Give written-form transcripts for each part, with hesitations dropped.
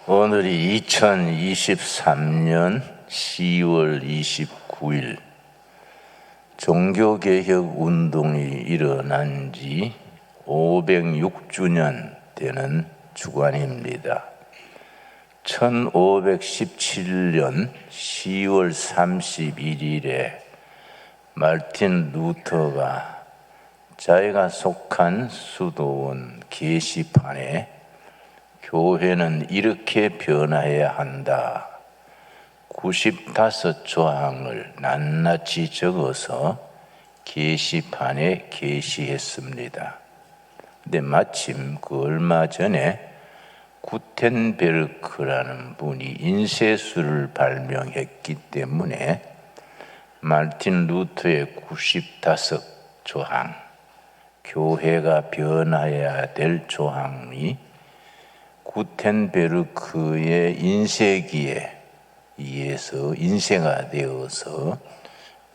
오늘이 2023년 10월 29일 종교개혁 운동이 일어난 지 506주년 되는 주간입니다. 1517년 10월 31일에 마르틴 루터가 자기가 속한 수도원 게시판에 교회는 이렇게 변화해야 한다. 95조항을 낱낱이 적어서 게시판에 게시했습니다. 근데 마침 그 얼마 전에 구텐베르크라는 분이 인쇄술을 발명했기 때문에 마르틴 루터의 95조항, 교회가 변화해야 될 조항이 구텐베르크의 인쇄기에 의해서 인쇄가 되어서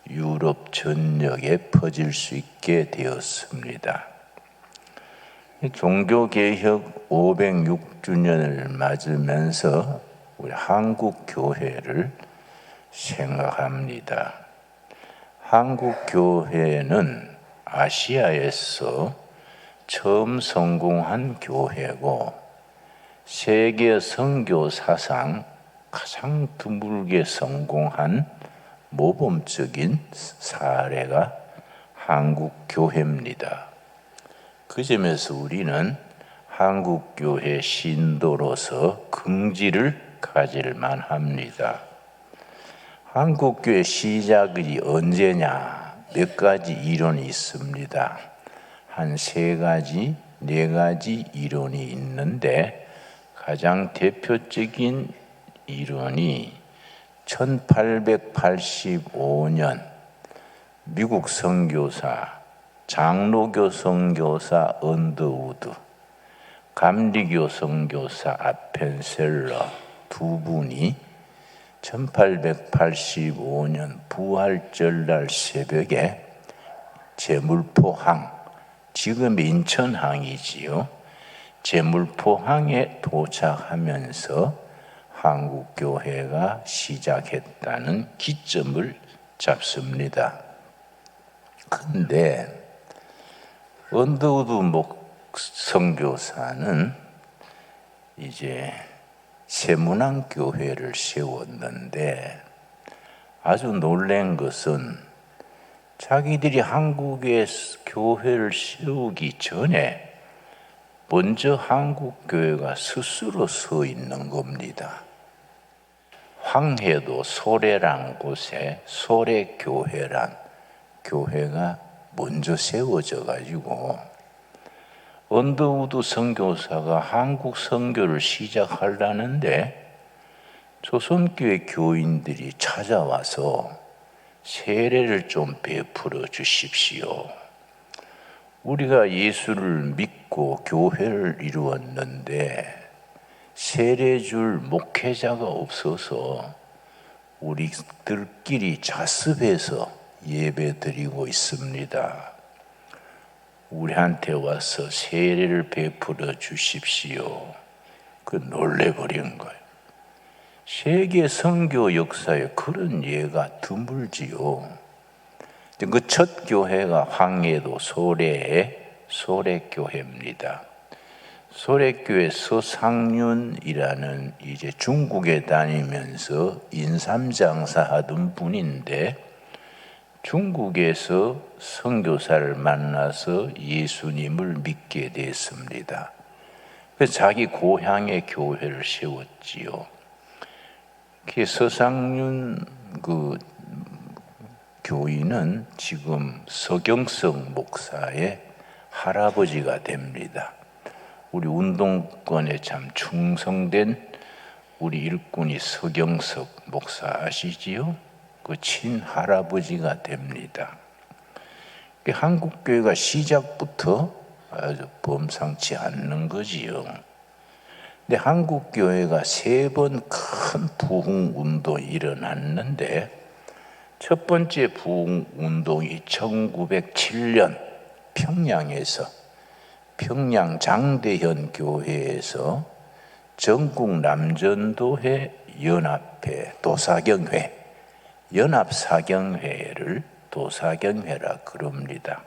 유럽 전역에 퍼질 수 있게 되었습니다. 종교개혁 506주년을 맞으면서 우리 한국 교회를 생각합니다. 한국 교회는 아시아에서 처음 성공한 교회고 세계 선교 사상 가장 드물게 성공한 모범적인 사례가 한국 교회입니다. 그 점에서 우리는 한국 교회 신도로서 긍지를 가질 만합니다. 한국 교회 시작이 언제냐? 몇 가지 이론이 있습니다. 한 3가지, 4가지 이론이 있는데 가장 대표적인 이론이 1885년 미국 선교사, 장로교 선교사 언더우드, 감리교 선교사 아펜셀러 두 분이 1885년 부활절날 새벽에 제물포항, 지금 인천항이지요. 제물포항에 도착하면서 한국교회가 시작했다는 기점을 잡습니다. 그런데 언더우드 선교사는 이제 세문안교회를 세웠는데 아주 놀란 것은 자기들이 한국에 교회를 세우기 전에 먼저 한국교회가 스스로 서 있는 겁니다. 황해도 소래란 곳에 소래교회란 교회가 먼저 세워져 가지고 언더우드 선교사가 한국 선교를 시작하려는데 조선교회 교인들이 찾아와서 세례를 좀 베풀어 주십시오. 우리가 예수를 믿고 교회를 이루었는데 세례 줄 목회자가 없어서 우리들끼리 자습해서 예배 드리고 있습니다. 우리한테 와서 세례를 베풀어 주십시오. 그 놀래버린 거예요. 세계 선교 역사에 그런 예가 드물지요. 그 첫 교회가 황해도 소래의 소래교회입니다. 소래교회 서상윤이라는 이제 중국에 다니면서 인삼장사 하던 분인데 중국에서 선교사를 만나서 예수님을 믿게 됐습니다. 그래서 자기 고향의 교회를 세웠지요. 그 서상윤 교인은 지금 서경석 목사의 할아버지가 됩니다. 우리 운동권에 참 충성된 우리 일꾼이 서경석 목사 아시지요? 그 친할아버지가 됩니다. 한국교회가 시작부터 아주 범상치 않는 거지요. 근데 한국교회가 3번 큰 부흥운동이 일어났는데 첫 번째 부흥운동이 1907년 평양에서 평양 장대현 교회에서 전국 남전도회 연합회 도사경회, 연합사경회를 도사경회라 그럽니다.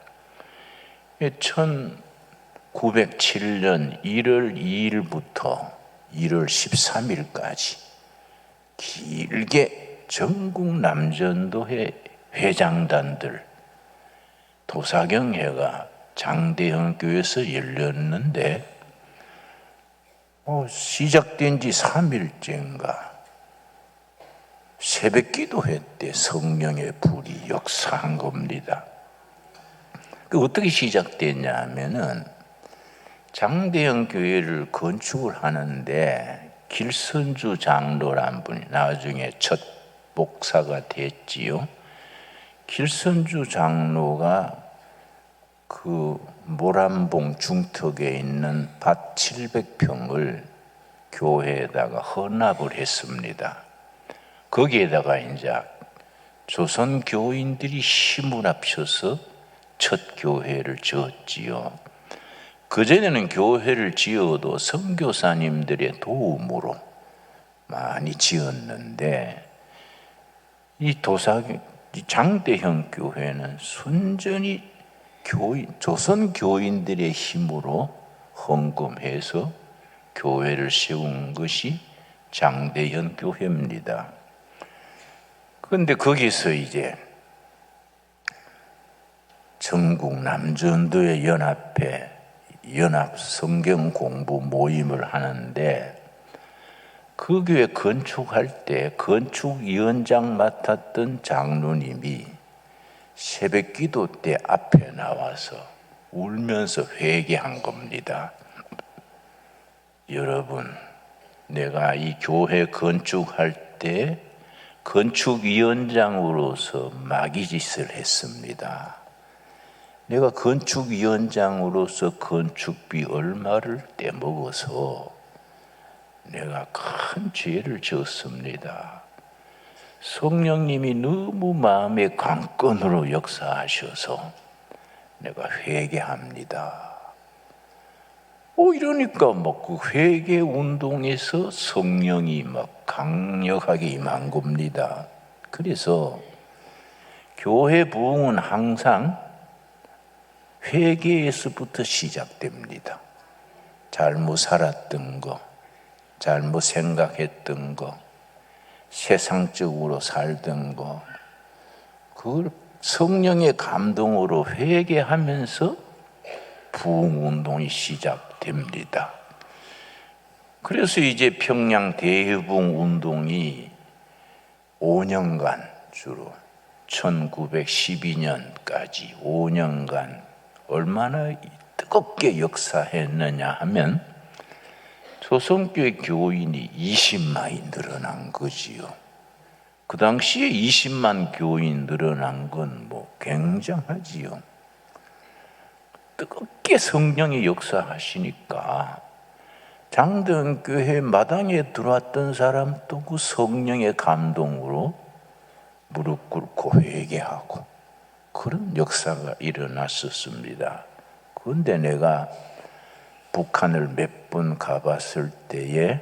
1907년 1월 2일부터 1월 13일까지 길게 전국 남전도회 회장단들 도사경회가 장대형 교회에서 열렸는데 시작된 지 3일째인가 새벽 기도회 때 성령의 불이 역사한 겁니다. 어떻게 시작됐냐 하면은 장대형 교회를 건축을 하는데 길선주 장로란 분이 나중에 첫 목사가 됐지요. 길선주 장로가 그 모란봉 중턱에 있는 밭 700평을 교회에다가 헌납을 했습니다. 거기에다가 이제 조선 교인들이 힘을 합쳐서 첫 교회를 지었지요. 그전에는 교회를 지어도 선교사님들의 도움으로 많이 지었는데 이 장대형 교회는 순전히 조선 교인들의 힘으로 헌금해서 교회를 세운 것이 장대현 교회입니다. 그런데 거기서 이제 전국 남전도회 연합회 연합 성경 공부 모임을 하는데 그 교회 건축할 때 건축위원장 맡았던 장로님이 새벽 기도 때 앞에 나와서 울면서 회개한 겁니다. 여러분, 내가 이 교회 건축할 때 건축위원장으로서 마귀짓을 했습니다. 내가 건축위원장으로서 건축비 얼마를 떼먹어서 내가 큰 죄를 지었습니다. 성령님이 너무 마음의 강건으로 역사하셔서 내가 회개합니다. 이러니까 그 회개 운동에서 성령이 강력하게 임한 겁니다. 그래서 교회 부흥은 항상 회개에서부터 시작됩니다. 잘못 살았던 거, 잘못 생각했던 거, 세상적으로 살던 거, 그걸 성령의 감동으로 회개하면서 부흥운동이 시작됩니다. 그래서 이제 평양 대부흥운동이 5년간 주로 1912년까지 5년간 얼마나 뜨겁게 역사했느냐 하면 조선교회 교인이 20만이 늘어난 거지요. 그 당시에 20만 교인 늘어난 건 굉장하지요. 뜨겁게 성령이 역사하시니까 장대현 교회 마당에 들어왔던 사람도 그 성령의 감동으로 무릎 꿇고 회개하고 그런 역사가 일어났었습니다. 그런데 내가 북한을 몇 번 가봤을 때에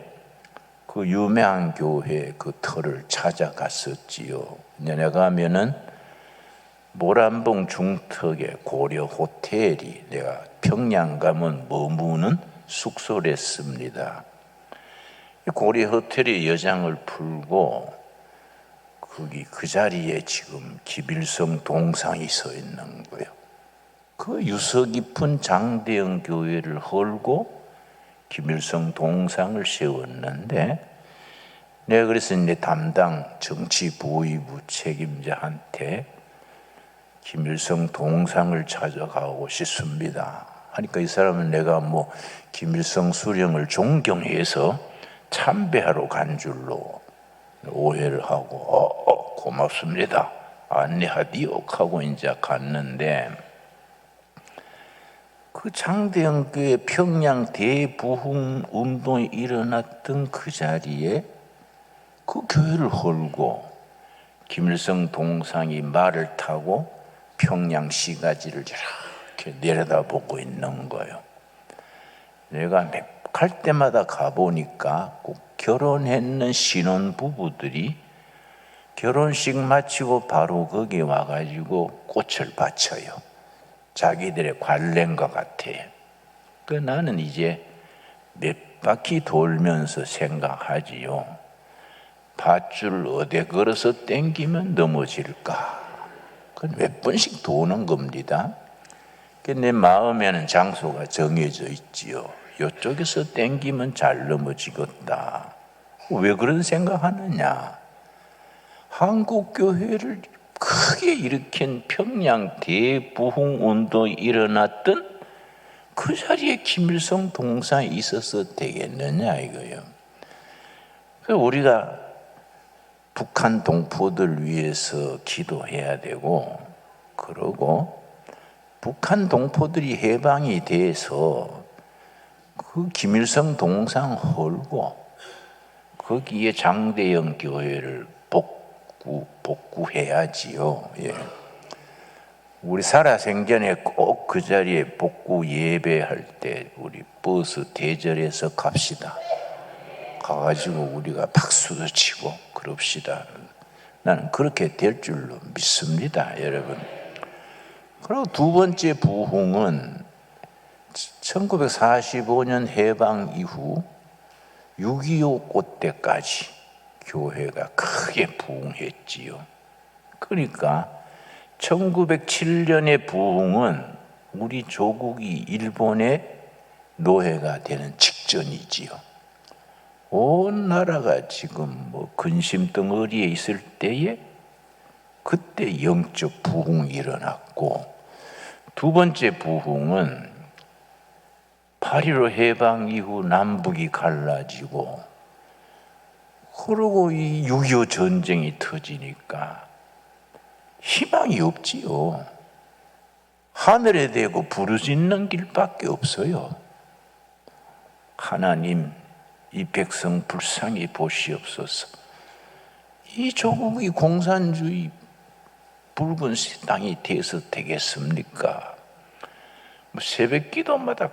그 유명한 교회 그 터를 찾아갔었지요. 내가 가면은 모란봉 중턱에 고려 호텔이 내가 평양 가면 머무는 숙소랬습니다. 고려 호텔의 여장을 풀고 거기 그 자리에 지금 김일성 동상이 서 있는 거예요. 그 유서 깊은 장대형 교회를 헐고 김일성 동상을 세웠는데 내가 그래서 내 담당 정치보위부 책임자한테 김일성 동상을 찾아가고 싶습니다 하니까 이 사람은 내가 김일성 수령을 존경해서 참배하러 간 줄로 오해를 하고 고맙습니다 안내하디오 하고 이제 갔는데 그 장대형 교회 평양 대부흥 운동이 일어났던 그 자리에 그 교회를 헐고 김일성 동상이 말을 타고 평양 시가지를 이렇게 내려다보고 있는 거예요. 내가 갈 때마다 가보니까 꼭 결혼했는 신혼부부들이 결혼식 마치고 바로 거기 와가지고 꽃을 바쳐요. 자기들의 관례인 것 같아요. 그 나는 이제 몇 바퀴 돌면서 생각하지요. 밧줄 어디 걸어서 땡기면 넘어질까? 그건 몇 번씩 도는 겁니다. 내 마음에는 장소가 정해져 있지요. 이쪽에서 땡기면 잘 넘어지겠다. 왜 그런 생각하느냐? 한국교회를 크게 일으킨 평양 대부흥운동이 일어났던 그 자리에 김일성 동상이 있어서 되겠느냐 이거예요. 그래서 우리가 북한 동포들 위해서 기도해야 되고, 그러고 북한 동포들이 해방이 돼서 그 김일성 동상 헐고 거기에 장대영 교회를 복구해야지요. 예. 우리 살아생전에 꼭 그 자리에 복구 예배할 때 우리 버스 대절해서 갑시다. 가가지고 우리가 박수도 치고 그럽시다. 나는 그렇게 될 줄로 믿습니다, 여러분. 그리고 두 번째 부흥은 1945년 해방 이후 6.25 그때까지 교회가 크게 부흥했지요. 그러니까 1907년의 부흥은 우리 조국이 일본의 노예가 되는 직전이지요. 온 나라가 지금 근심 덩어리에 있을 때에 그때 영적 부흥이 일어났고, 두 번째 부흥은 8.15 해방 이후 남북이 갈라지고, 그러고 이 6.25 전쟁이 터지니까 희망이 없지요. 하늘에 대고 부르짖는 길밖에 없어요. 하나님, 이 백성 불쌍히 보시옵소서. 이 조국이 공산주의 붉은 땅이 돼서 되겠습니까? 새벽 기도마다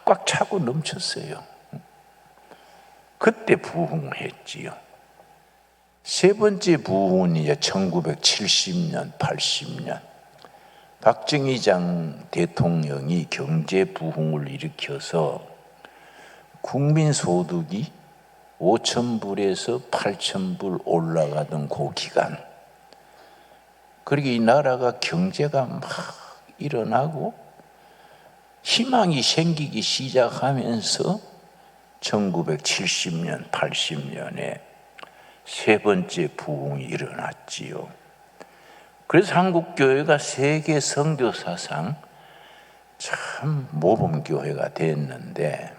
꽉꽉 차고 넘쳤어요. 그때 부흥을 했지요. 세 번째 부흥은 이제 1970년, 80년 박정희 대통령이 경제 부흥을 일으켜서 국민 소득이 5,000불에서 8,000불 올라가던 그 기간, 그러게 이 나라가 경제가 막 일어나고 희망이 생기기 시작하면서 1970년, 80년에 세 번째 부흥이 일어났지요. 그래서 한국교회가 세계 선교사상 참 모범교회가 됐는데,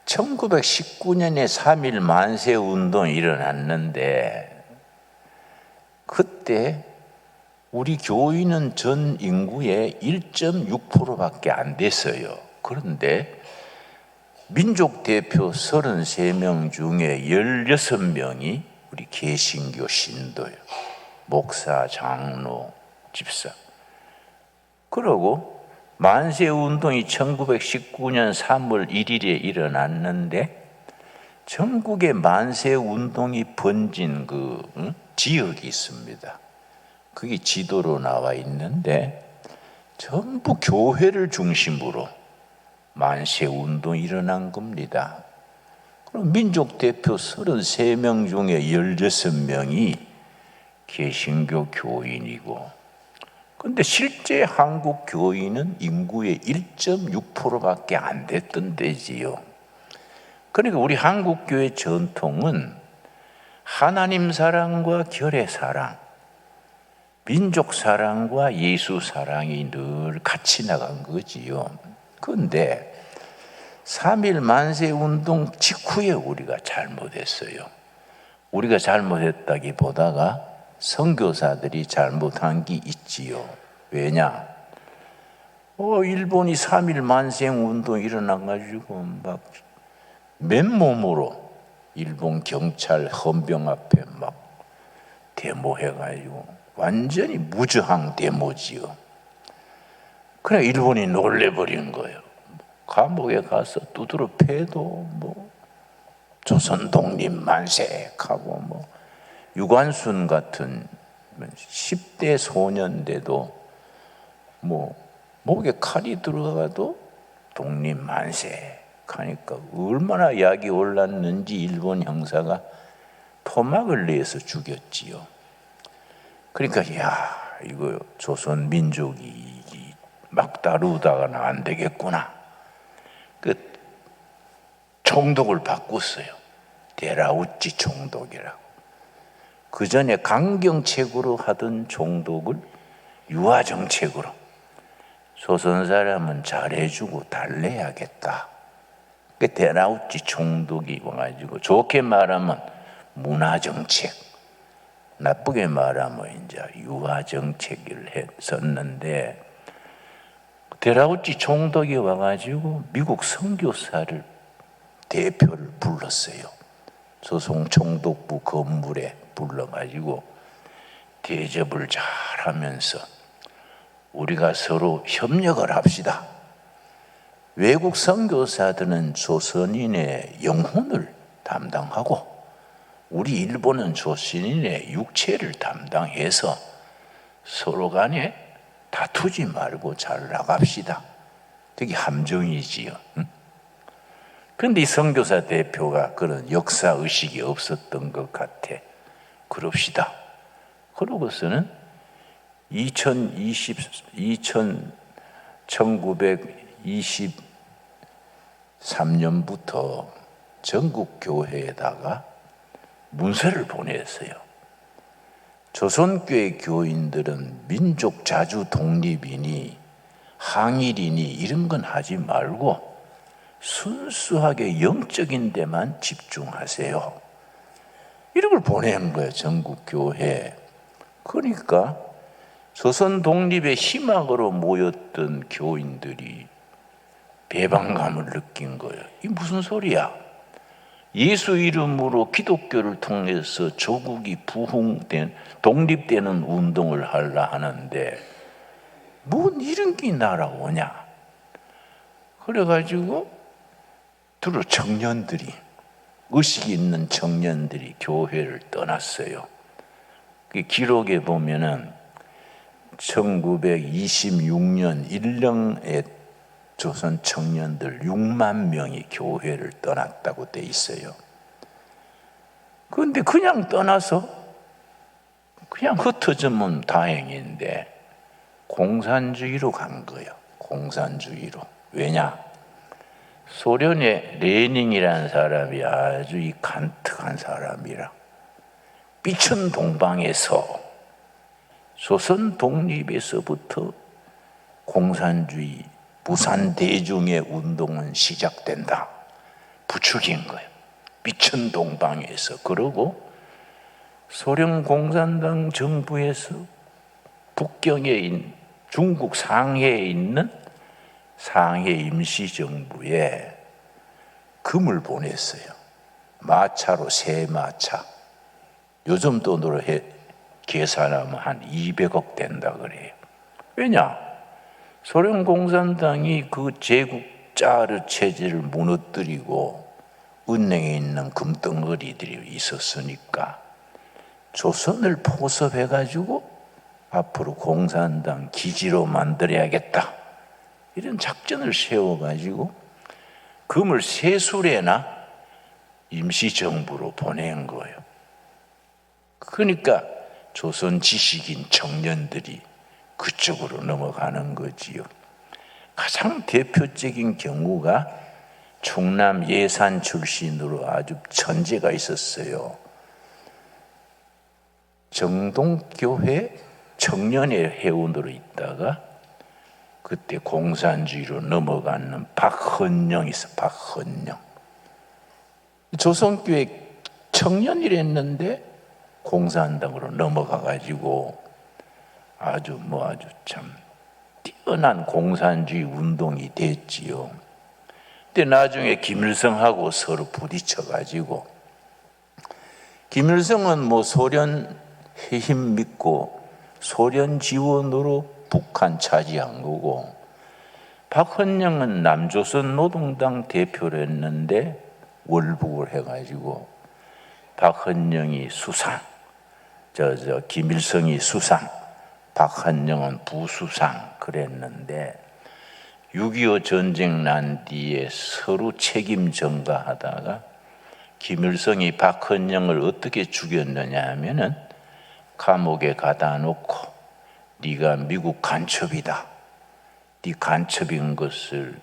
1919년에 3.1 만세운동이 일어났는데, 그때 우리 교인은 전 인구의 1.6%밖에 안 됐어요. 그런데 민족 대표 33명 중에 16명이 우리 개신교 신도예요. 목사, 장로, 집사. 그러고 만세운동이 1919년 3월 1일에 일어났는데, 전국에 만세운동이 번진 지역이 있습니다. 그게 지도로 나와 있는데, 전부 교회를 중심으로 만세운동이 일어난 겁니다. 그럼 민족 대표 33명 중에 16명이 개신교 교인이고, 근데 실제 한국 교인은 인구의 1.6%밖에 안 됐던 데지요. 그러니까 우리 한국 교회 전통은 하나님 사랑과 결의 사랑, 민족 사랑과 예수 사랑이 늘 같이 나간 거지요. 그런데 3.1 만세 운동 직후에 우리가 잘못했어요. 우리가 잘못했다기보다가 선교사들이 잘못한 게 있지요. 왜냐? 일본이 3.1 만생 운동 일어나가지고 막 맨몸으로 일본 경찰 헌병 앞에 막 데모해가지고 완전히 무저항 데모지요. 그래 일본이 놀래버린 거예요. 감옥에 가서 두드러 패도 뭐 조선 독립 만세하고 뭐 유관순 같은 10대 소년인데도 뭐 목에 칼이 들어가도 독립 만세 하니까 얼마나 약이 올랐는지 일본 형사가 토막을 내서 죽였지요. 그러니까 야, 이거 조선 민족이 막 다루다가는 안 되겠구나. 그 총독을 바꿨어요. 데라우치 총독이라고. 그 전에 강경책으로 하던 총독을 유화정책으로 조선 사람은 잘해주고 달래야겠다. 그 데라우치 총독이 와가지고 좋게 말하면 문화정책, 나쁘게 말하면 이제 유화정책을 했었는데, 데라우치 총독이 와가지고 미국 선교사를 대표를 불렀어요. 조선 총독부 건물에 불러가지고 대접을 잘 하면서 우리가 서로 협력을 합시다. 외국 선교사들은 조선인의 영혼을 담당하고 우리 일본은 조선인의 육체를 담당해서 서로 간에 다투지 말고 잘 나갑시다. 되게 함정이지요. 그런데 이 선교사 대표가 그런 역사의식이 없었던 것 같아. 그럽시다. 그러고서는 1923년부터 전국 교회에다가 문서를 보냈어요. 조선교회 교인들은 민족 자주 독립이니 항일이니 이런 건 하지 말고 순수하게 영적인 데만 집중하세요. 이런 걸 보낸 거예요, 전국 교회. 그러니까 조선 독립의 희망으로 모였던 교인들이 배반감을 느낀 거예요. 이게 무슨 소리야? 예수 이름으로 기독교를 통해서 조국이 독립되는 운동을 하려 하는데 뭔 이런 게 날아오냐? 그래가지고 두루 청년들이, 의식 있는 청년들이 교회를 떠났어요. 그 기록에 보면은 1926년 1년에 조선 청년들 6만 명이 교회를 떠났다고 돼 있어요. 그런데 그냥 떠나서 그냥 흩어지면 다행인데 공산주의로 간 거예요. 공산주의로. 왜냐? 소련의 레닌이라는 사람이 아주 이 간특한 사람이라 삐천 동방에서 조선 독립에서부터 공산주의 부산 대중의 운동은 시작된다. 부추긴 거예요. 삐천 동방에서. 그러고 소련 공산당 정부에서 북경에 중국 상해에 있는 상해 임시정부에 금을 보냈어요. 마차로 세 마차. 요즘 돈으로 계산하면 한 200억 된다 그래요. 왜냐? 소련 공산당이 그 제국 짜르 체제를 무너뜨리고 은행에 있는 금덩어리들이 있었으니까 조선을 포섭해가지고 앞으로 공산당 기지로 만들어야겠다. 이런 작전을 세워가지고 금을 세 수레나 임시정부로 보낸 거예요. 그러니까 조선 지식인 청년들이 그쪽으로 넘어가는 거지요. 가장 대표적인 경우가 충남 예산 출신으로 아주 천재가 있었어요. 정동교회 청년의 회원으로 있다가 그때 공산주의로 넘어가는 박헌영이 있어. 박헌영. 조선교회 청년이랬는데 공산당으로 넘어가가지고 아주 참 뛰어난 공산주의 운동이 됐지요. 근데 나중에 김일성하고 서로 부딪혀가지고 김일성은 소련 해임 믿고 소련 지원으로 북한 차지한 거고 박헌영은 남조선 노동당 대표를 했는데 월북을 해가지고 박헌영이 수상, 김일성이 수상, 박헌영은 부수상 그랬는데 6.25 전쟁 난 뒤에 서로 책임 전가하다가 김일성이 박헌영을 어떻게 죽였느냐 하면은 감옥에 가다 놓고 네가 미국 간첩이다. 네 간첩인 것을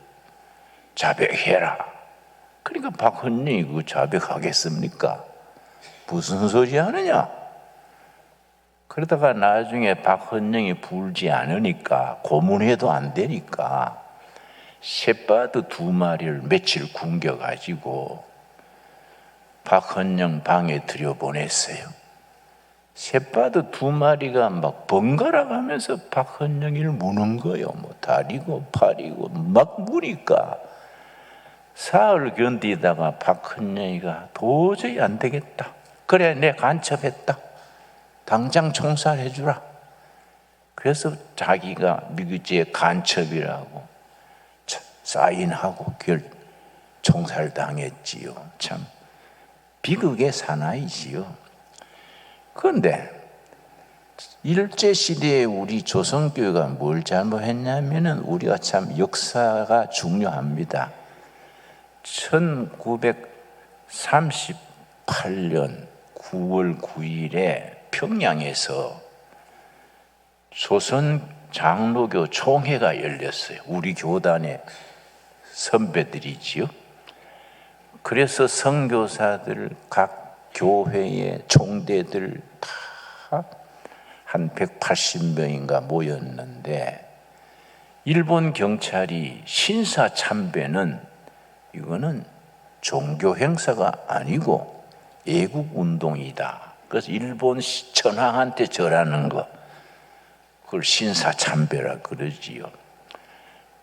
자백해라. 그러니까 박헌영이 그 자백하겠습니까? 무슨 소리 하느냐? 그러다가 나중에 박헌영이 불지 않으니까 고문해도 안 되니까 쇳바드 2마리를 며칠 굶겨가지고 박헌영 방에 들여보냈어요. 쇳바드 2마리가 막 번갈아 가면서 박헌영이를 무는 거예요. 뭐 다리고 팔이고 막 무니까 사흘 견디다가 박헌영이가 도저히 안 되겠다. 그래, 내 간첩했다. 당장 총살해주라. 그래서 자기가 미국지의 간첩이라고 사인하고 총살당했지요. 참 비극의 사나이지요. 그런데 일제시대에 우리 조선교회가 뭘 잘못했냐면은 우리가 참 역사가 중요합니다. 1938년 9월 9일에 평양에서 조선 장로교 총회가 열렸어요. 우리 교단의 선배들이지요. 그래서 선교사들 각 교회의 총대들 다 한 180명인가 모였는데 일본 경찰이 신사참배는 이거는 종교 행사가 아니고 애국 운동이다. 그래서 일본 천황한테 절하는 거, 그걸 신사참배라 그러지요.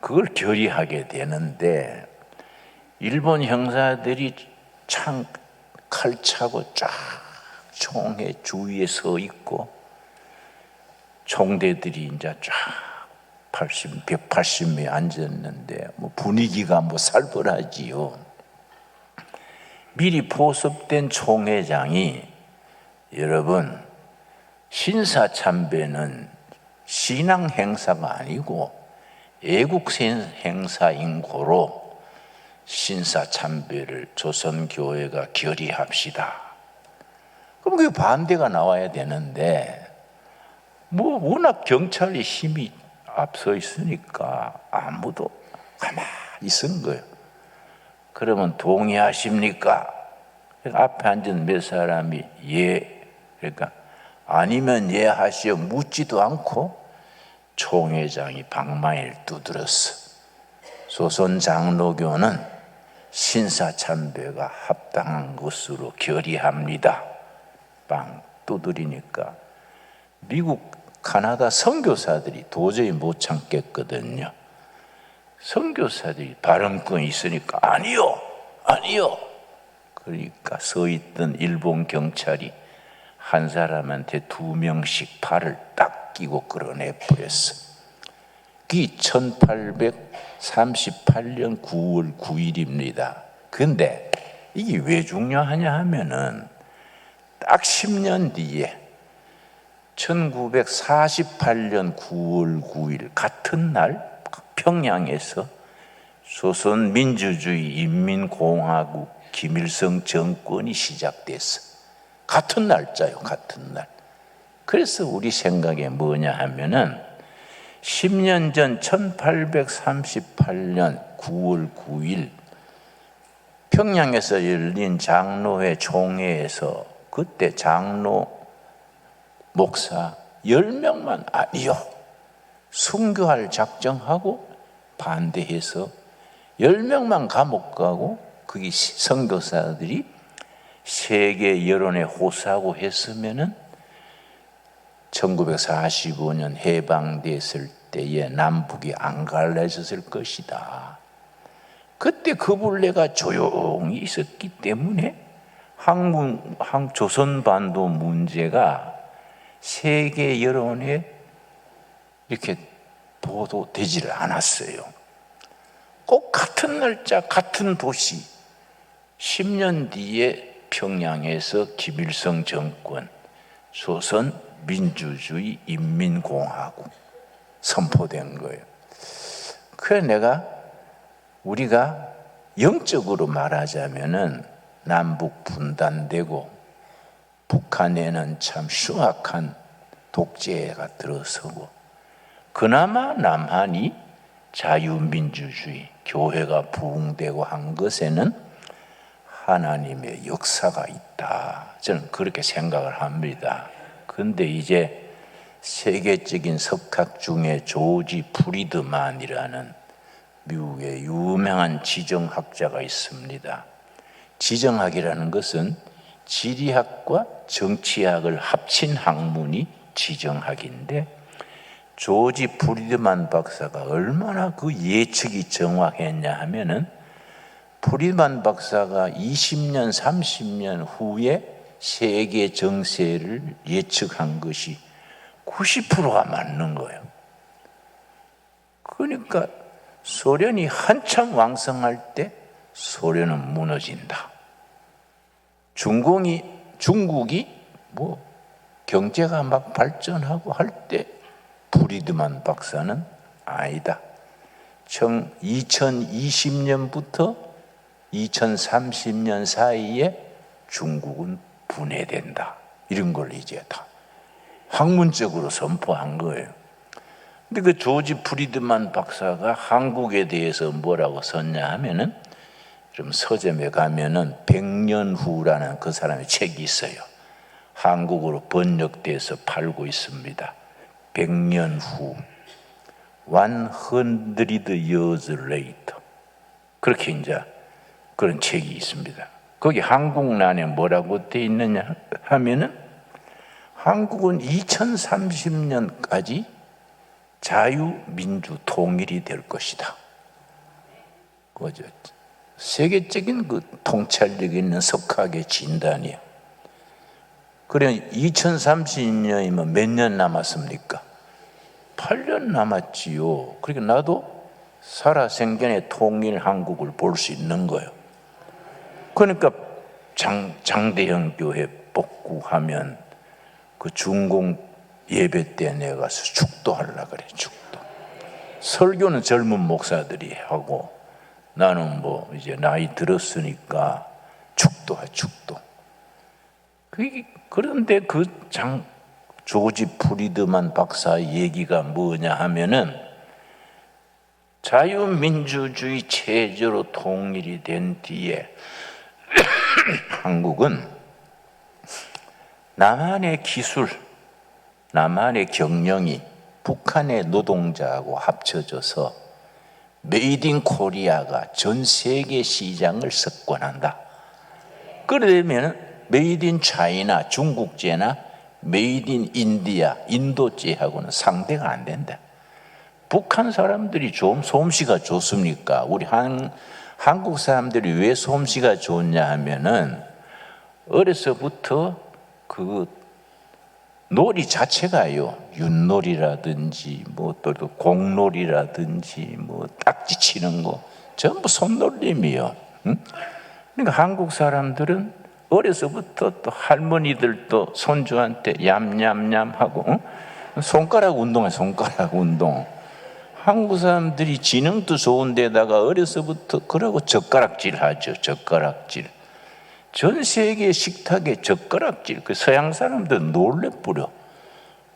그걸 결의하게 되는데 일본 형사들이 칼 차고 쫙 총회 주위에 서 있고 총대들이 이제 쫙 180명 앉았는데 뭐 분위기가 뭐 살벌하지요. 미리 포섭된 총회장이 여러분 신사참배는 신앙 행사가 아니고 애국 행사인 고로 신사참배를 조선교회가 결의합시다. 그럼 그게 반대가 나와야 되는데 뭐 워낙 경찰이 힘이 앞서 있으니까 아무도 가만히 있은 거예요. 그러면 동의하십니까? 앞에 앉은 몇 사람이 예, 그러니까 아니면 예 하시오 묻지도 않고 총회장이 방망이를 두드렸어. 조선 장로교는 신사참배가 합당한 것으로 결의합니다. 빵 두드리니까 미국, 카나다 선교사들이 도저히 못 참겠거든요. 선교사들이 발언권이 있으니까 아니요, 아니요. 그러니까 서 있던 일본 경찰이 한 사람한테 2명씩 팔을 딱 끼고 끌어내 버렸어. 그게 1838년 9월 9일입니다. 근데 이게 왜 중요하냐 하면은 딱 10년 뒤에 1948년 9월 9일 같은 날 평양에서 조선민주주의 인민공화국 김일성 정권이 시작됐어. 같은 날짜요, 같은 날. 그래서 우리 생각에 뭐냐 하면은 10년 전 1838년 9월 9일 평양에서 열린 장로회 총회에서 그때 장로 목사 10명만 아니요, 순교할 작정하고 반대해서 10명만 감옥 가고 거기 선교사들이 세계 여론에 호소하고 했으면은 1945년 해방됐을 때에 남북이 안 갈라졌을 것이다. 그때 그 분례가 조용히 있었기 때문에 조선반도 문제가 세계 여론에 이렇게 보도되지를 않았어요. 꼭 같은 날짜 같은 도시 10년 뒤에 평양에서 김일성 정권 조선 민주주의 인민공화국 선포된 거예요. 그래 우리가 영적으로 말하자면은 남북 분단되고 북한에는 참 흉악한 독재가 들어서고 그나마 남한이 자유민주주의 교회가 부흥되고 한 것에는 하나님의 역사가 있다. 저는 그렇게 생각을 합니다. 그런데 이제 세계적인 석학 중에 조지 프리드만이라는 미국의 유명한 지정학자가 있습니다. 지정학이라는 것은 지리학과 정치학을 합친 학문이 지정학인데 조지 프리드만 박사가 얼마나 그 예측이 정확했냐 하면은 프리드만 박사가 20년, 30년 후에 세계 정세를 예측한 것이 90%가 맞는 거예요. 그러니까 소련이 한참 왕성할 때 소련은 무너진다. 중국이 뭐 경제가 막 발전하고 할 때 프리드만 박사는 아니다. 2020년부터 2030년 사이에 중국은 분해된다. 이런 걸 이제 다 학문적으로 선포한 거예요. 근데 그 조지 프리드만 박사가 한국에 대해서 뭐라고 썼냐 하면은 좀 서점에 가면은 100년 후라는 그 사람의 책이 있어요. 한국어로 번역돼서 팔고 있습니다. 100년 후, 100 years later. 그렇게 이제 그런 책이 있습니다. 거기 한국란에 뭐라고 돼 있느냐 하면은 한국은 2030년까지 자유민주 통일이 될 것이다. 그죠? 세계적인 그 통찰력 있는 석학의 진단이에요. 그래 2030년이면 몇 년 남았습니까? 8년 남았지요. 그러니까 나도 살아생전에 통일 한국을 볼 수 있는 거예요. 그러니까 장대형 교회 복구하면 그 중공 예배 때 내가 가서 축도하려고 그래. 축도. 설교는 젊은 목사들이 하고 나는 뭐 이제 나이 들었으니까 축도하 축도. 그런데 그 조지 프리드만 박사 얘기가 뭐냐 하면은 자유민주주의 체제로 통일이 된 뒤에 한국은 남한의 기술, 남한의 경영이 북한의 노동자하고 합쳐져서 메이드 인 코리아가 전 세계 시장을 석권한다. 그러면 메이드 인 차이나 중국제나 메이드 인 인디아, 인도제하고는 상대가 안 된다. 북한 사람들이 좀 솜씨가 좋습니까? 우리 한국 사람들이 왜 솜씨가 좋냐 하면은 어려서부터 그 놀이 자체가요, 윷놀이라든지 뭐 또 공놀이라든지 뭐 딱지 치는 거 전부 손놀림이요. 응? 그러니까 한국 사람들은 어려서부터 또 할머니들도 손주한테 얌얌얌 하고 응? 손가락 운동해, 손가락 운동. 한국 사람들이 지능도 좋은데다가 어려서부터 그러고 젓가락질 하죠. 젓가락질. 전 세계 식탁에 젓가락질. 그 서양 사람들 놀래뿌려.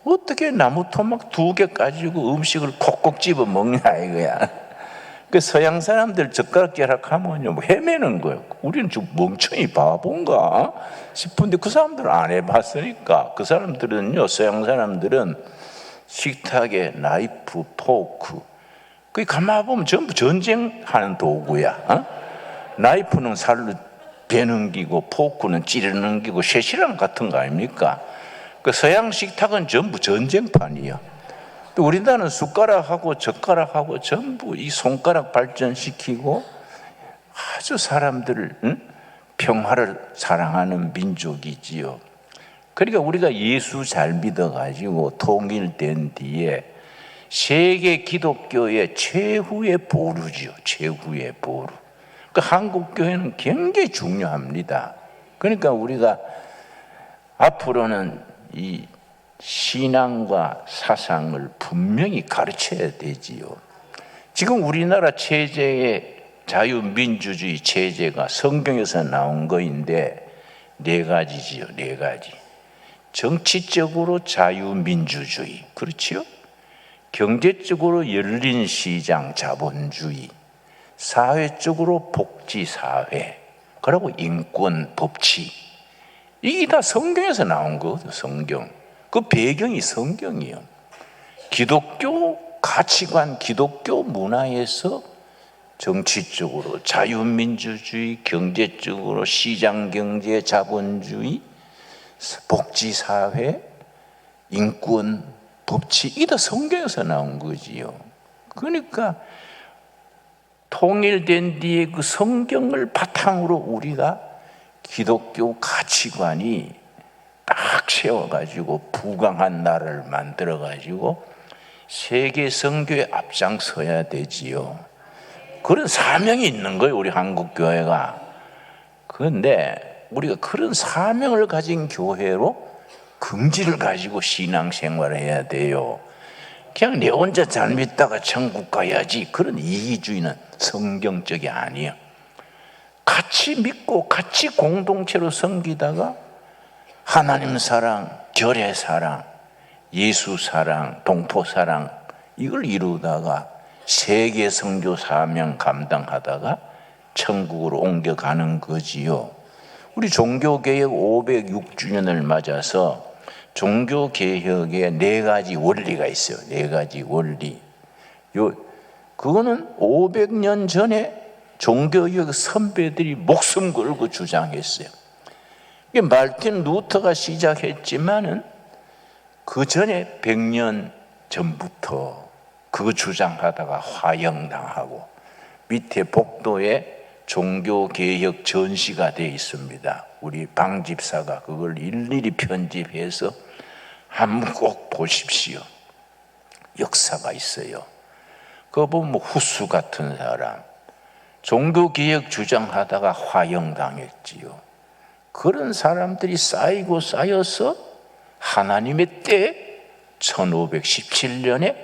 어떻게 나무 토막 2개 가지고 음식을 콕콕 집어 먹냐 이거야. 그 서양 사람들 젓가락질 하면요 뭐 헤매는 거예요. 우리는 좀 멍청이 바본가 싶은데 그 사람들은 안 해봤으니까. 그 사람들은요, 서양 사람들은 식탁에 나이프, 포크, 그 가만 보면 전부 전쟁하는 도구야. 어? 나이프는 살로 베넘기고 포크는 찌르넘기고 쇠시랑 같은 거 아닙니까? 그 서양 식탁은 전부 전쟁판이야. 또 우리나라는 숟가락하고 젓가락하고 전부 이 손가락 발전시키고 아주 사람들을 평화를 사랑하는 민족이지요. 그러니까 우리가 예수 잘 믿어가지고 통일된 뒤에 세계 기독교의 최후의 보루죠. 최후의 보루. 그 한국 교회는 굉장히 중요합니다. 그러니까 우리가 앞으로는 이 신앙과 사상을 분명히 가르쳐야 되지요. 지금 우리나라 체제의 자유민주주의 체제가 성경에서 나온 거인데 네 가지지요. 네 가지. 정치적으로 자유민주주의, 그렇지요? 경제적으로 열린 시장 자본주의, 사회적으로 복지사회, 그리고 인권 법치. 이게 다 성경에서 나온 거거든요. 성경. 그 배경이 성경이에요. 기독교 가치관, 기독교 문화에서 정치적으로 자유민주주의, 경제적으로 시장경제 자본주의, 복지사회, 인권 법치, 이게 다 성경에서 나온 거지요. 그러니까 통일된 뒤에 그 성경을 바탕으로 우리가 기독교 가치관이 딱 세워가지고 부강한 나라를 만들어가지고 세계 선교에 앞장서야 되지요. 그런 사명이 있는 거예요, 우리 한국교회가. 그런데 우리가 그런 사명을 가진 교회로 긍지를 가지고 신앙생활을 해야 돼요. 그냥 내 혼자 잘 믿다가 천국 가야지, 그런 이기주의는 성경적이 아니에요. 같이 믿고 같이 공동체로 섬기다가 하나님 사랑, 결의 사랑, 예수 사랑, 동포 사랑, 이걸 이루다가 세계 선교 사명 감당하다가 천국으로 옮겨가는 거지요. 우리 종교개혁 506주년을 맞아서 종교개혁에 네 가지 원리가 있어요. 네 가지 원리. 그거는 500년 전에 종교개혁 선배들이 목숨 걸고 주장했어요. 이게 말틴 루터가 시작했지만은 그 전에 100년 전부터 그거 주장하다가 화형당하고 밑에 복도에 종교개혁 전시가 되어 있습니다. 우리 방 집사가 그걸 일일이 편집해서 한번 꼭 보십시오. 역사가 있어요. 그거 보면 후수 같은 사람, 종교개혁 주장하다가 화형당했지요. 그런 사람들이 쌓이고 쌓여서 하나님의 때 1517년에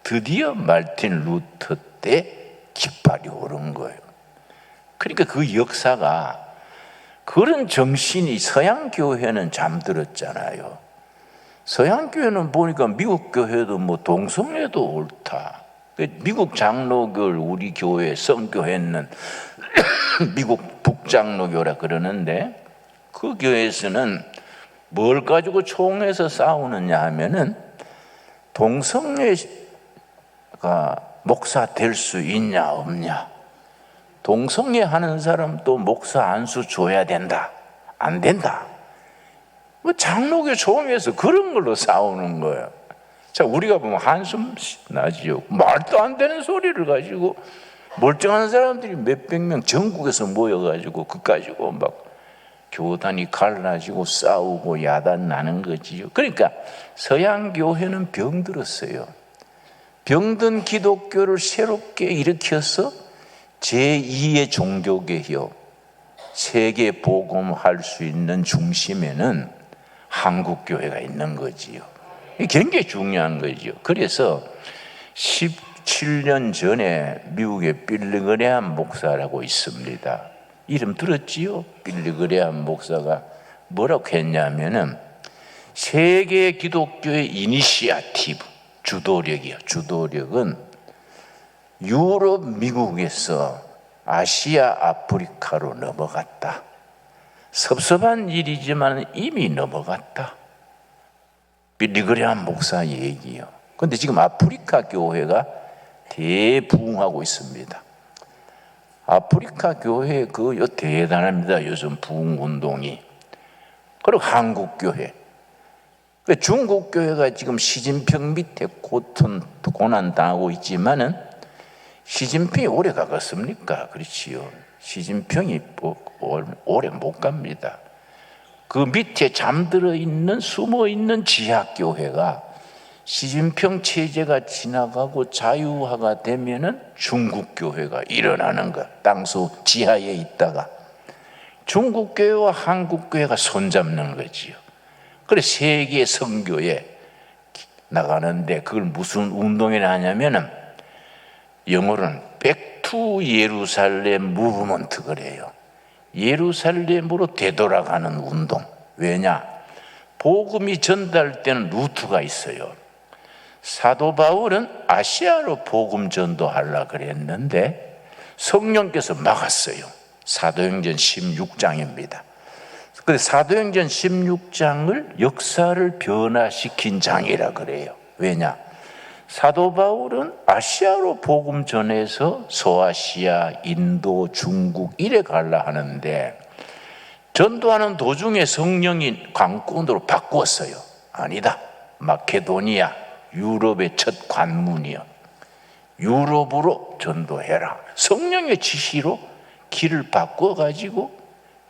드디어 말틴 루터 때 깃발이 오른 거예요. 그러니까 그 역사가, 그런 정신이 서양 교회는 잠들었잖아요. 서양 교회는 보니까 미국 교회도 뭐 동성애도 옳다. 미국 장로교를 우리 교회에 선교했는 미국 북장로교라 그러는데, 그 교회에서는 뭘 가지고 총에서 싸우느냐 하면은 동성애가 목사 될 수 있냐 없냐, 동성애 하는 사람 또 목사 안수 줘야 된다 안 된다, 뭐 장로교 총회에서 그런 걸로 싸우는 거예요. 자, 우리가 보면 한숨 나지요. 말도 안 되는 소리를 가지고 멀쩡한 사람들이 몇백 명 전국에서 모여가지고 그 가지고 막 교단이 갈라지고 싸우고 야단 나는 거지요. 그러니까 서양 교회는 병들었어요. 병든 기독교를 새롭게 일으켜서 제2의 종교개혁, 세계 복음할 수 있는 중심에는 한국 교회가 있는 거지요. 이게 굉장히 중요한 거죠. 그래서 17년 전에 미국의 빌리 그레함 목사라고 있습니다. 이름 들었지요? 빌리 그레함 목사가 뭐라고 했냐면은 세계 기독교의 이니시아티브, 주도력이요. 주도력은 유럽, 미국에서 아시아, 아프리카로 넘어갔다. 섭섭한 일이지만 이미 넘어갔다. 빌리 그레함 목사 얘기요. 그런데 지금 아프리카 교회가 대부흥하고 있습니다. 아프리카 교회 그거 대단합니다. 요즘 부흥 운동이. 그리고 한국 교회. 중국 교회가 지금 시진핑 밑에 고난 당하고 있지만은 시진핑이 오래 가겠습니까? 그렇지요. 시진핑이 오래 못 갑니다. 그 밑에 잠들어 있는, 숨어 있는 지하 교회가 시진핑 체제가 지나가고 자유화가 되면은 중국 교회가 일어나는 거. 땅속 지하에 있다가 중국 교회와 한국 교회가 손잡는 거지요. 그래 세계 선교에 나가는데 그걸 무슨 운동이라 하냐면은 영어로는 Back to 예루살렘 무브먼트 그래요. 예루살렘으로 되돌아가는 운동. 왜냐? 복음이 전달되는 루트가 있어요. 사도 바울은 아시아로 복음 전도하려고 그랬는데 성령께서 막았어요. 사도행전 16장입니다. 그래서 사도행전 16장을 역사를 변화시킨 장이라 그래요. 왜냐? 사도 바울은 아시아로 복음 전해서 소아시아, 인도, 중국 이래 가려 하는데 전도하는 도중에 성령이 관건으로 바꾸었어요. 아니다. 마케도니아, 유럽의 첫 관문이요. 유럽으로 전도해라. 성령의 지시로 길을 바꿔가지고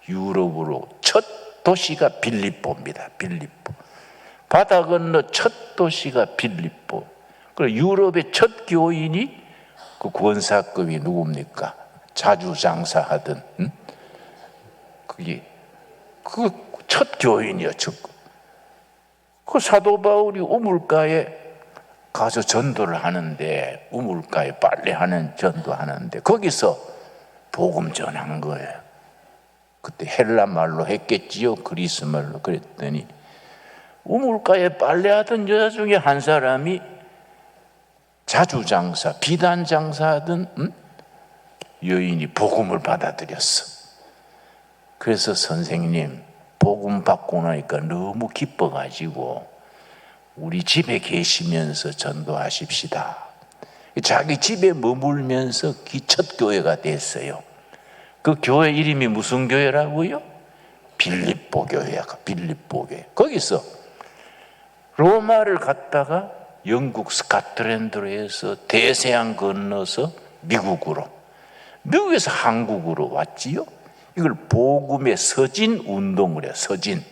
유럽으로 첫 도시가 빌립보입니다. 빌립보. 바다 건너 첫 도시가 빌립보. 그리고 유럽의 첫 교인이 그 권사급이 누굽니까? 자주 장사하던 그게 그 첫 교인이었죠. 그 사도 바울이 우물가에 가서 전도를 하는데 우물가에 빨래하는 전도하는데 거기서 복음 전한 거예요. 그때 헬라 말로 했겠지요. 그리스 말로. 그랬더니 우물가에 빨래하던 여자 중에 한 사람이 자주 장사, 비단 장사하던 여인이 복음을 받아들였어. 그래서 선생님 복음 받고 나니까 너무 기뻐가지고 우리 집에 계시면서 전도하십시다. 자기 집에 머물면서 첫 교회가 됐어요. 그 교회 이름이 무슨 교회라고요? 빌립보 교회야. 빌립보 교회. 거기서 로마를 갔다가 영국 스코틀랜드로 해서 대서양 건너서 미국으로, 미국에서 한국으로 왔지요. 이걸 복음의 서진 운동을 해요. 서진.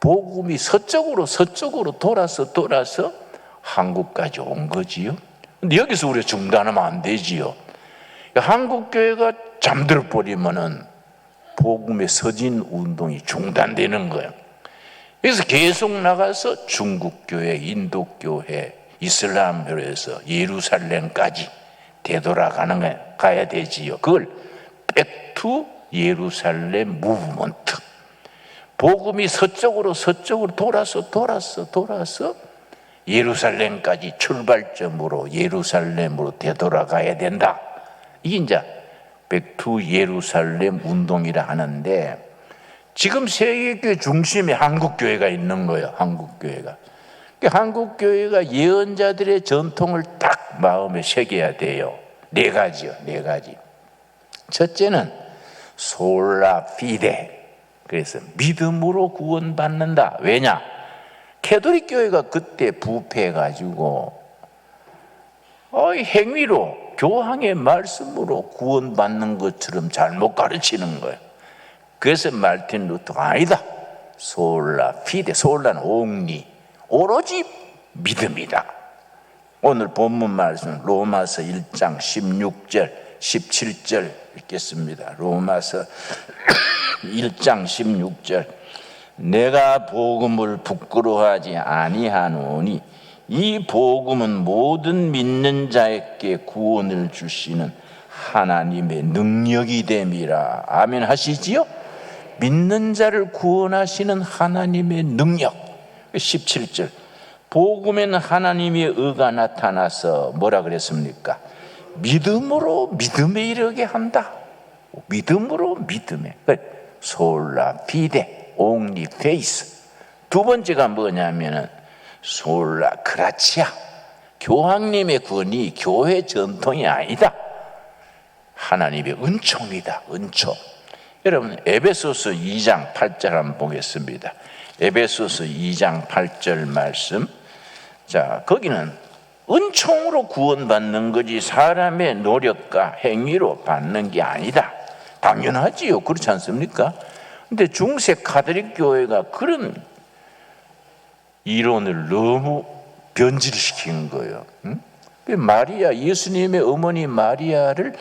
복음이 서쪽으로 돌아서 한국까지 온 거지요. 근데 여기서 우리가 중단하면 안 되지요. 한국 교회가 잠들 버리면은 복음의 서진 운동이 중단되는 거예요. 그래서 계속 나가서 중국 교회, 인도 교회, 이슬람교회에서 예루살렘까지 되돌아가는 가야 되지요. 그걸 백투 예루살렘 무브먼트. 복음이 서쪽으로 돌아서 예루살렘까지 출발점으로 예루살렘으로 되돌아가야 된다. 이게 이제 백투 예루살렘 운동이라 하는데 지금 세계교회 중심에 한국교회가 있는 거예요. 한국교회가. 한국교회가 예언자들의 전통을 딱 마음에 새겨야 돼요. 네 가지요. 네 가지. 첫째는 솔라 피데. 그래서 믿음으로 구원받는다. 왜냐? 캐톨릭 교회가 그때 부패해가지고 행위로 교황의 말씀으로 구원받는 것처럼 잘못 가르치는 거예요. 그래서 말틴 루터가 아니다. 솔라 피데. 솔라는 옹리. 오로지 믿음이다. 오늘 본문 말씀 로마서 1장 16절 17절 읽겠습니다. 로마서 1장 16절. 내가 복음을 부끄러워하지 아니하노니 이 복음은 모든 믿는 자에게 구원을 주시는 하나님의 능력이 됨이라. 아멘 하시지요? 믿는 자를 구원하시는 하나님의 능력. 17절. 복음에는 하나님의 의가 나타나서 뭐라 그랬습니까? 믿음으로 믿음에 이르게 한다. 믿음으로 믿음에. 솔라 피데 옹리 페이스. 두 번째가 뭐냐면은 솔라 그라치아. 교황님의 권위, 교회 전통이 아니다. 하나님의 은총이다. 은총. 여러분 에베소서 2장 8절 한번 보겠습니다. 에베소서 2장 8절 말씀. 자, 거기는 은총으로 구원받는 거지 사람의 노력과 행위로 받는 게 아니다. 당연하지요. 그렇지 않습니까? 근데 중세 카톨릭 교회가 그런 이론을 너무 변질시킨 거예요. 응? 마리아, 예수님의 어머니 마리아를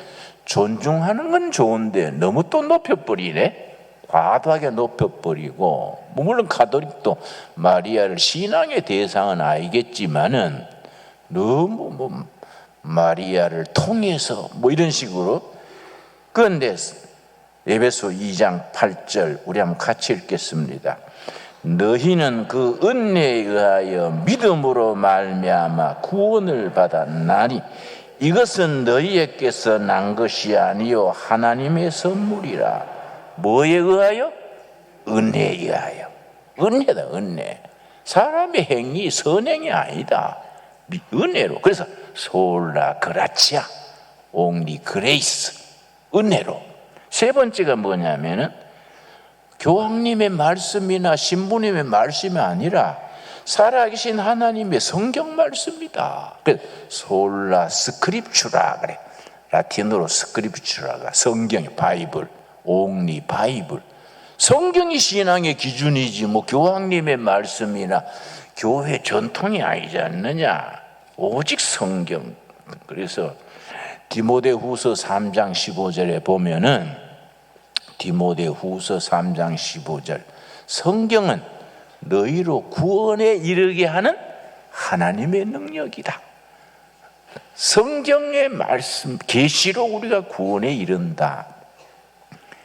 존중하는 건 좋은데 너무 또 높여버리네. 과도하게 높여버리고, 물론 가톨릭도 마리아를 신앙의 대상은 알겠지만은 너무 마리아를 통해서 이런 식으로. 그런데 에베소 2장 8절 우리 한번 같이 읽겠습니다. 너희는 그 은혜에 의하여 믿음으로 말미암아 구원을 받았나니 이것은 너희에게서 난 것이 아니요 하나님의 선물이라. 뭐에 의하여? 은혜에 의하여. 은혜다, 은혜. 사람의 행위, 선행이 아니다. 은혜로. 그래서 솔라 그라치아, only grace, 은혜로. 세 번째가 뭐냐면은 교황님의 말씀이나 신부님의 말씀이 아니라 살아계신 하나님의 성경 말씀이다. 그래서 솔라 스크립추라 그래. 라틴어로 스크립추라가 성경의 바이블, only 바이블. 성경이 신앙의 기준이지 교황님의 말씀이나 교회 전통이 아니지 않느냐. 오직 성경. 그래서 디모데후서 3장 15절에 보면은 디모데후서 3장 15절 성경은 너희로 구원에 이르게 하는 하나님의 능력이다. 성경의 말씀 계시로 우리가 구원에 이른다.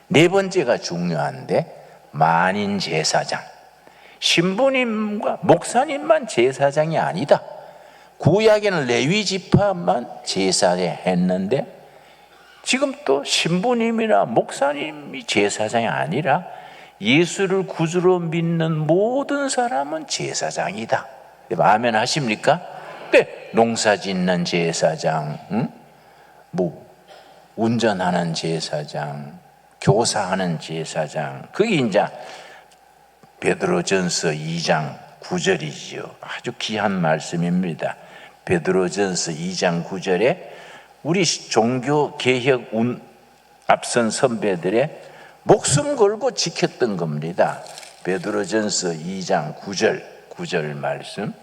네 번째가 중요한데 만인 제사장. 신부님과 목사님만 제사장이 아니다. 구약에는 레위 지파만 제사했는데 지금 또 신부님이나 목사님이 제사장이 아니라 예수를 구주로 믿는 모든 사람은 제사장이다. 아멘 하십니까? 네, 농사 짓는 제사장, 운전하는 제사장, 교사하는 제사장. 그게 이제 베드로전서 2장 9절이지요. 아주 귀한 말씀입니다. 베드로전서 2장 9절에 우리 종교 개혁 앞선 선배들의 목숨 걸고 지켰던 겁니다. 베드로전서 2장 9절 말씀.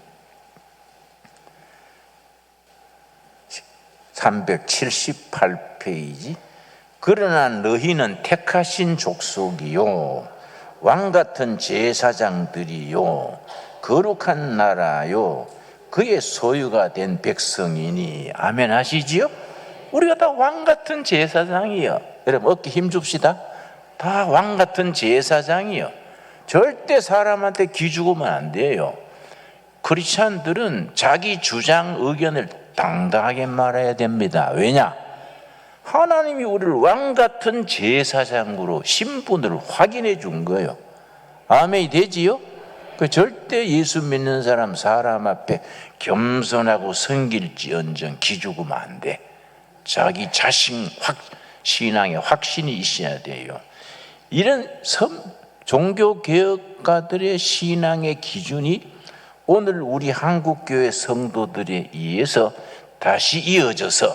378페이지. 그러나 너희는 택하신 족속이요 왕같은 제사장들이요 거룩한 나라요 그의 소유가 된 백성이니. 아멘 하시지요? 우리가 다 왕같은 제사장이요. 여러분 어깨 힘줍시다. 다 왕같은 제사장이요. 절대 사람한테 기죽으면 안 돼요. 크리스찬들은 자기 주장 의견을 당당하게 말해야 됩니다. 왜냐? 하나님이 우리를 왕같은 제사장으로 신분을 확인해 준 거예요. 아멘이 되지요? 절대 예수 믿는 사람 앞에 겸손하고 섬길지언정 기죽으면 안 돼. 자기 자신 신앙에 확신이 있어야 돼요. 이런 종교개혁가들의 신앙의 기준이 오늘 우리 한국교회 성도들에 의해서 다시 이어져서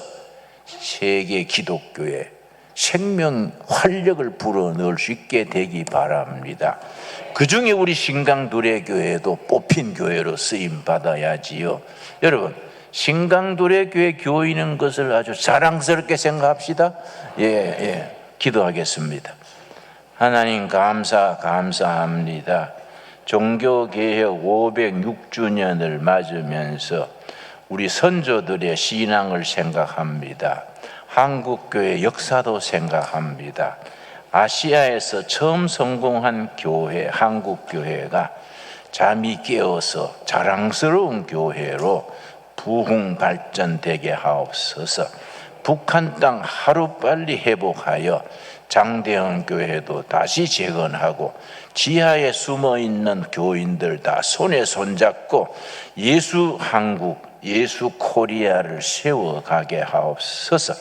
세계 기독교에 생명 활력을 불어넣을 수 있게 되기 바랍니다. 그 중에 우리 신강두레교회도 뽑힌 교회로 쓰임 받아야지요. 여러분 신강두레교회 교인인 것을 아주 자랑스럽게 생각합시다. 기도하겠습니다. 하나님 감사합니다. 종교개혁 506주년을 맞으면서 우리 선조들의 신앙을 생각합니다. 한국교회 역사도 생각합니다. 아시아에서 처음 성공한 교회, 한국교회가 잠이 깨어서 자랑스러운 교회로 부흥 발전되게 하옵소서. 북한 땅 하루빨리 회복하여 장대현 교회도 다시 재건하고 지하에 숨어있는 교인들 다 손에 손잡고 예수 한국, 예수 코리아를 세워가게 하옵소서.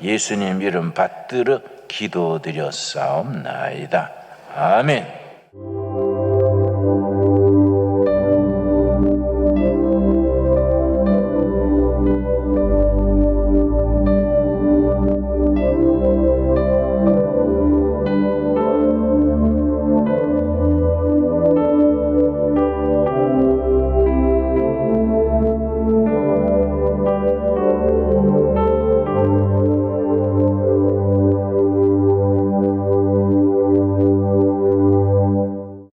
예수님 이름 받들어 기도드렸사옵나이다. 아멘.